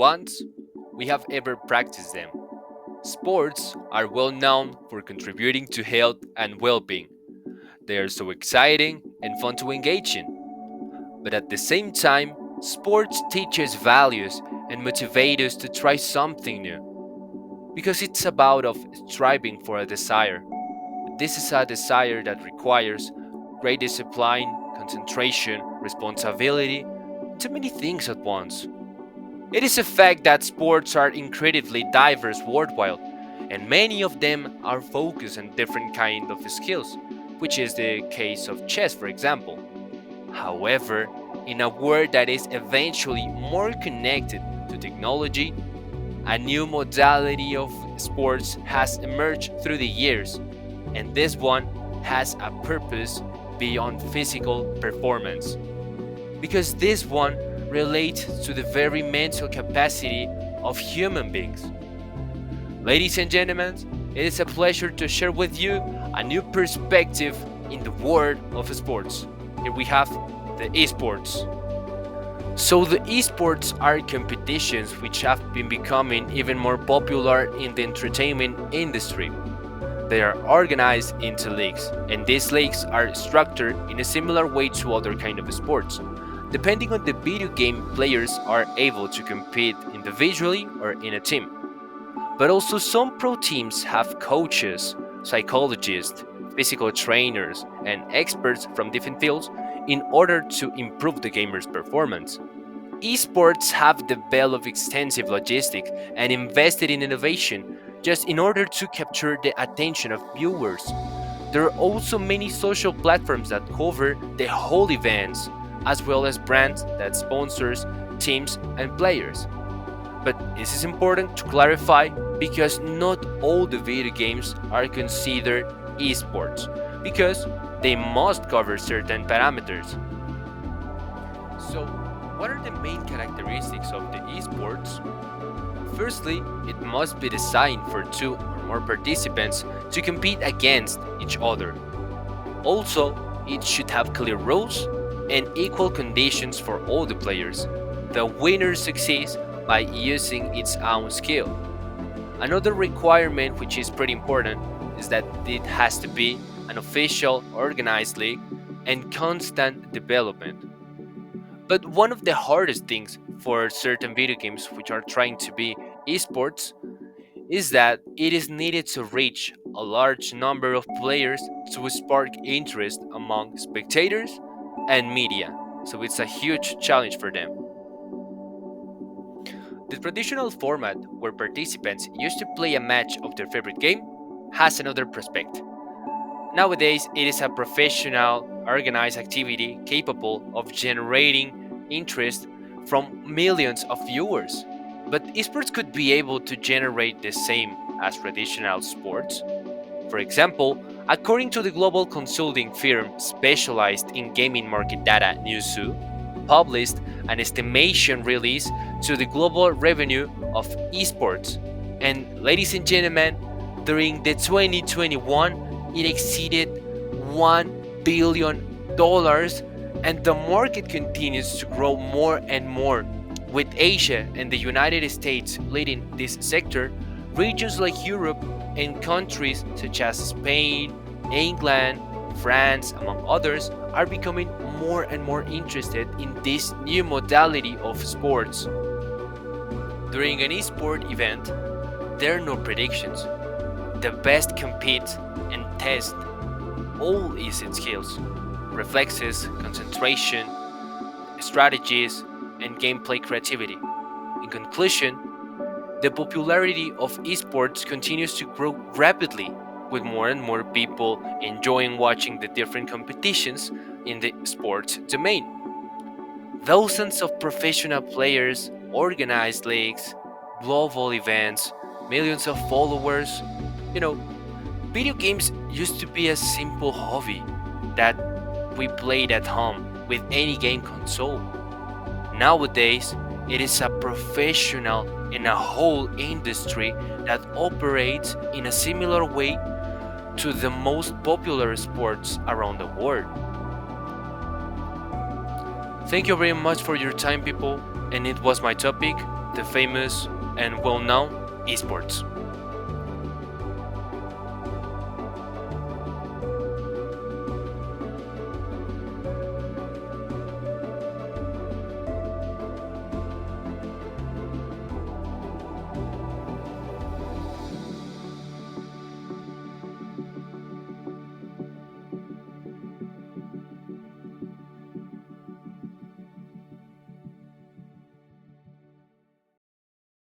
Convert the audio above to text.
once we have ever practiced them. Sports are well known for contributing to health and well being. They are so exciting and fun to engage in. But at the same time, sports teach us values and motivate us to try something new. Because it's about of striving for a desire. This is a desire that requires great discipline, concentration, responsibility, too many things at once. It is a fact that sports are incredibly diverse worldwide, and many of them are focused on different kind of skills, which is the case of chess, for example. However, in a world that is eventually more connected to technology, a new modality of sports has emerged through the years, and this one has a purpose beyond physical performance. Because this one relates to the very mental capacity of human beings. Ladies and gentlemen, it is a pleasure to share with you a new perspective in the world of sports. Here we have the esports. So the esports are competitions which have been becoming even more popular in the entertainment industry. They are organized into leagues, and these leagues are structured in a similar way to other kind of sports. Depending on the video game, players are able to compete individually or in a team. But also some pro teams have coaches, psychologists, physical trainers, and experts from different fields in order to improve the gamer's performance. Esports have developed extensive logistics and invested in innovation just in order to capture the attention of viewers. There are also many social platforms that cover the whole events, as well as brands that sponsors teams and players. But this is important to clarify because not all the video games are considered esports because they must cover certain parameters. So, what are the main characteristics of the esports? Firstly, it must be designed for two or more participants to compete against each other. Also, it should have clear rules and equal conditions for all the players. The winner succeeds by using its own skill. Another requirement, which is pretty important, is that it has to be an official, organized league and constant development. But one of the hardest things for certain video games which are trying to be esports is that it is needed to reach a large number of players to spark interest among spectators and media. So it's a huge challenge for them. The traditional format where participants used to play a match of their favorite game has another prospect. Nowadays, it is a professional, organized activity capable of generating interest from millions of viewers. But esports could be able to generate the same as traditional sports. For example, according to the global consulting firm specialized in gaming market data Newzoo, published an estimation release to the global revenue of esports. And ladies and gentlemen, during the 2021, it exceeded $1 billion, and the market continues to grow more and more. With Asia and the United States leading this sector, regions like Europe and countries such as Spain, England, France, among others, are becoming more and more interested in this new modality of sports. During an esport event, there are no predictions. The best compete and test all its skills, reflexes, concentration, strategies, and gameplay creativity. In conclusion, the popularity of esports continues to grow rapidly, with more and more people enjoying watching the different competitions in the sports domain. Thousands of professional players, organized leagues, global events, millions of followers. You know, video games used to be a simple hobby that we played at home with any game console. Nowadays, it is a professional and a whole industry that operates in a similar way to the most popular sports around the world. Thank you very much for your time, people, and it was my topic. the famous and well known esports.